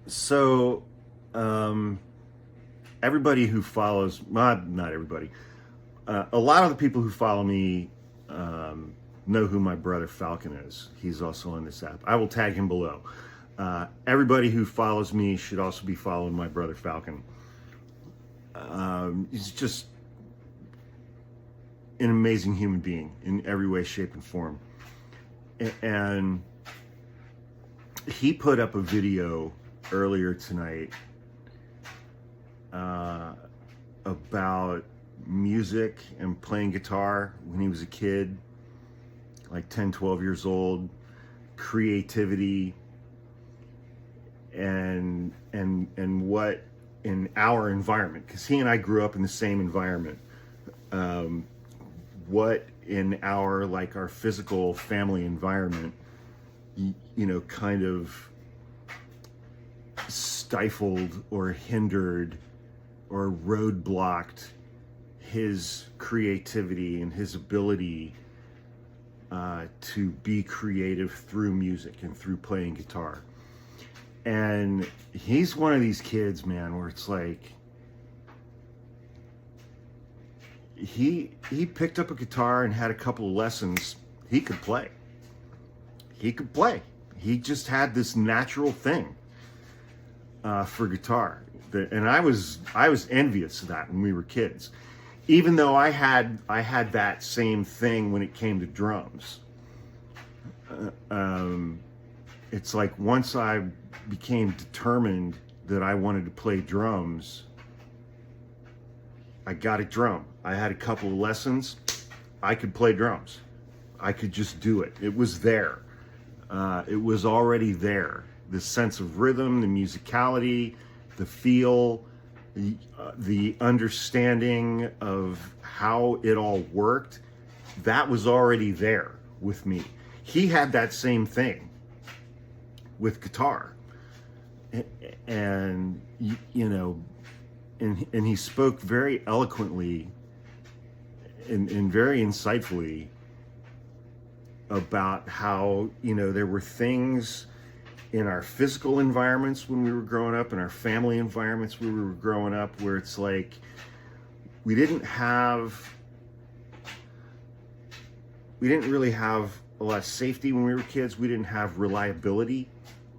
So, um, everybody who follows, not everybody, a lot of the people who follow me know who my brother Falcon is. He's also on this app. I will tag him below. Everybody who follows me should also be following my brother Falcon. He's just an amazing human being in every way, shape, and form. And he put up a video earlier tonight about music and playing guitar when he was a kid, like 10, 12 years old, creativity, and what in our environment, because he and I grew up in the same environment, what in our, like, our physical family environment, kind of stifled or hindered or roadblocked his creativity and his ability to be creative through music and through playing guitar. And he's one of these kids, man, where it's like he picked up a guitar and had a couple of lessons. He could play. He just had this natural thing for guitar, and I was envious of that when we were kids. Even though I had that same thing when it came to drums. It's like once I became determined that I wanted to play drums, I got a drum. I had a couple of lessons. I could play drums. I could just do it. It was there. It was already there. The sense of rhythm, the musicality, the feel, the understanding of how it all worked, that was already there with me. He had that same thing with guitar. And and he spoke very eloquently and very insightfully about how, there were things in our physical environments when we were growing up, in our family environments when we were growing up, where it's like we didn't really have a lot of safety when we were kids. We didn't have reliability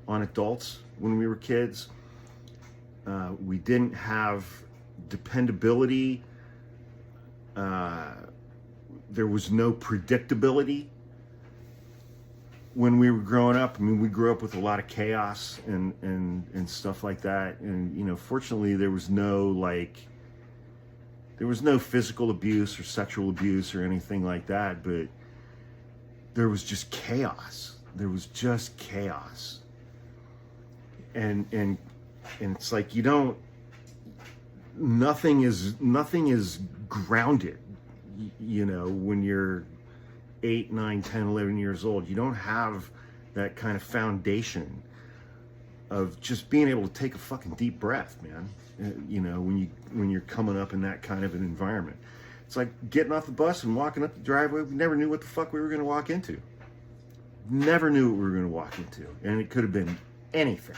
on adults when we were kids. We didn't have dependability. There was no predictability when we were growing up. I mean, we grew up with a lot of chaos and stuff like that. And, fortunately there was no physical abuse or sexual abuse or anything like that, but there was just chaos. And it's like, nothing is grounded, when you're 8, 9, 10, 11 years old. You don't have that kind of foundation of just being able to take a fucking deep breath, man. When you're coming up in that kind of an environment. It's like getting off the bus and walking up the driveway. We never knew what the fuck we were going to walk into. Never knew what we were going to walk into. And it could have been anything.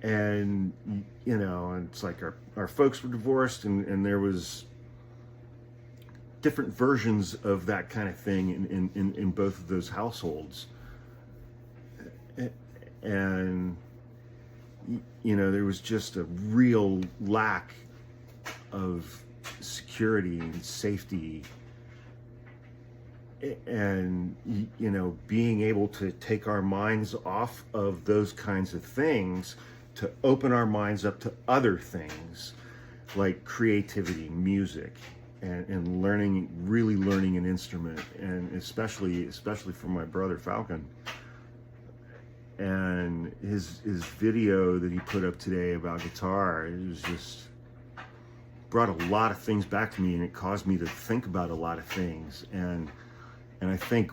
And, and it's like our folks were divorced, and there was different versions of that kind of thing in both of those households. And, there was just a real lack of security and safety, and being able to take our minds off of those kinds of things to open our minds up to other things like creativity, music, and really learning an instrument, and especially for my brother Falcon. And his video that he put up today about guitar, it was just brought a lot of things back to me, and it caused me to think about a lot of things. And I think,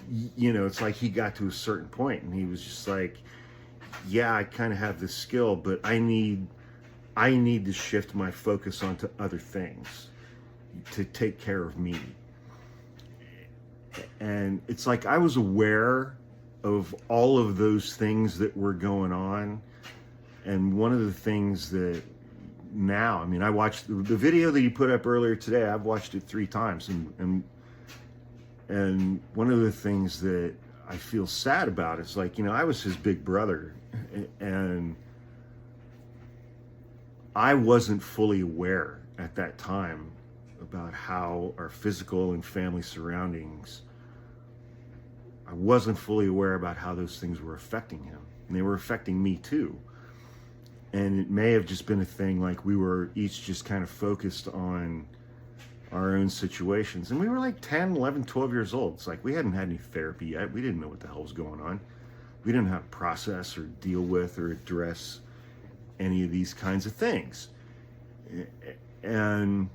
it's like he got to a certain point and he was just like, yeah, I kind of have this skill, but I need to shift my focus onto other things to take care of me. And it's like I was aware of all of those things that were going on. And one of the things that now, I mean, I watched the video that you put up earlier today. I've watched it 3 times, and one of the things that I feel sad about is, like, you know, I was his big brother, and I wasn't fully aware at that time about how our physical and family surroundings, I wasn't fully aware about how those things were affecting him, and they were affecting me too. And it may have just been a thing, like we were each just kind of focused on our own situations. And we were like 10, 11, 12 years old. It's like we hadn't had any therapy yet. We didn't know what the hell was going on. We didn't have to process or deal with or address any of these kinds of things. And,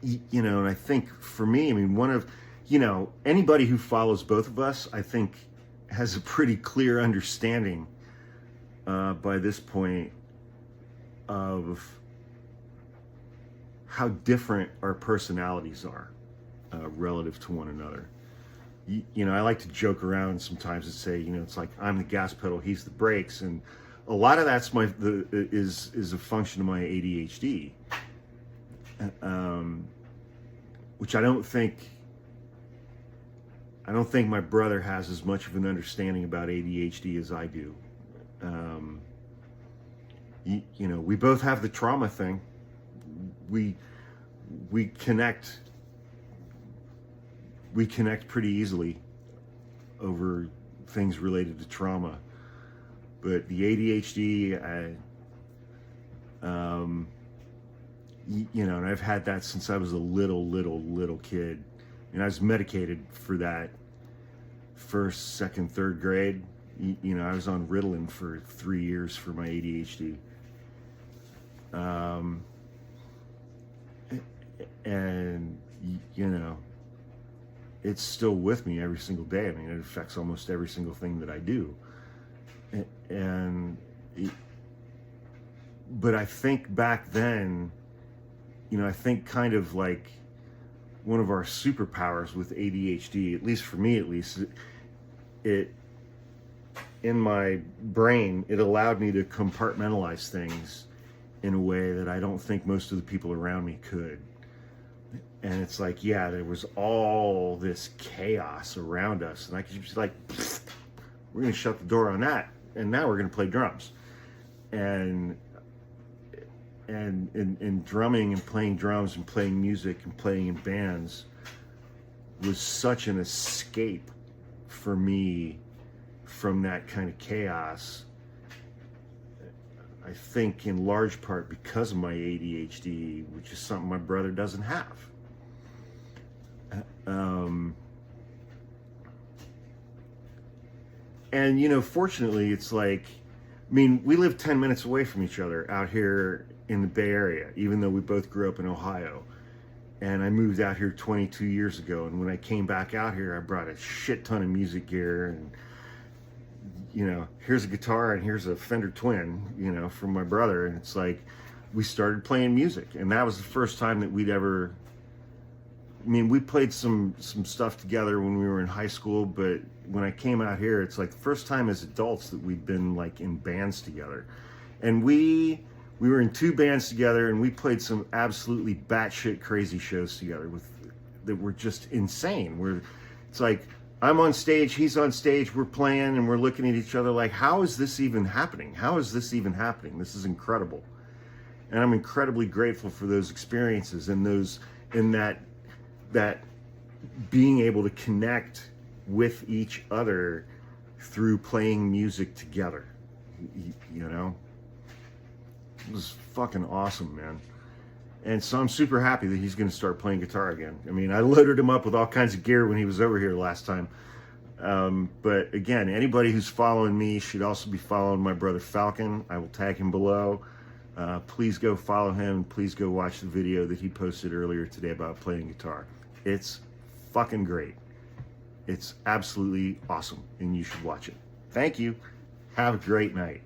you know, and I think for me, I mean, one of, you know, anybody who follows both of us, I think, has a pretty clear understanding by this point of how different our personalities are relative to one another. You know, I like to joke around sometimes and say, you know, it's like I'm the gas pedal, he's the brakes, and a lot of that's is a function of my ADHD, which I don't think my brother has as much of an understanding about ADHD as I do. You know, we both have the trauma thing. We connect pretty easily over things related to trauma, but the ADHD, you know, and I've had that since I was a little kid, and I was medicated for that first, second, third grade. You know, I was on Ritalin for 3 years for my ADHD. And, you know, it's still with me every single day. I mean, it affects almost every single thing that I do. But I think back then, you know, I think kind of like one of our superpowers with ADHD, at least for me, at least, it in my brain, it allowed me to compartmentalize things in a way that I don't think most of the people around me could. And it's like, yeah, there was all this chaos around us, and I could just be like, we're going to shut the door on that, and now we're going to play drums. And drumming and playing drums and playing music and playing in bands was such an escape for me from that kind of chaos. I think in large part because of my ADHD, which is something my brother doesn't have. And, you know, fortunately, it's like, I mean, we live 10 minutes away from each other out here in the Bay Area, even though we both grew up in Ohio. And I moved out here 22 years ago. And when I came back out here, I brought a shit ton of music gear. And, you know, here's a guitar and here's a Fender Twin, you know, from my brother. And it's like, we started playing music. And that was the first time that we'd ever, I mean, we played some stuff together when we were in high school, but when I came out here, it's like the first time as adults that we'd been like in bands together. And we were in 2 bands together, and we played some absolutely batshit crazy shows together that were just insane. It's like, I'm on stage, he's on stage, we're playing, and we're looking at each other like, how is this even happening? How is this even happening? This is incredible. And I'm incredibly grateful for those experiences and that being able to connect with each other through playing music together, you know? It was fucking awesome, man. And so I'm super happy that he's going to start playing guitar again. I mean, I loaded him up with all kinds of gear when he was over here last time. But again, anybody who's following me should also be following my brother Falcon. I will tag him below. Please go follow him. Please go watch the video that he posted earlier today about playing guitar. It's fucking great. It's absolutely awesome, and you should watch it. Thank you. Have a great night.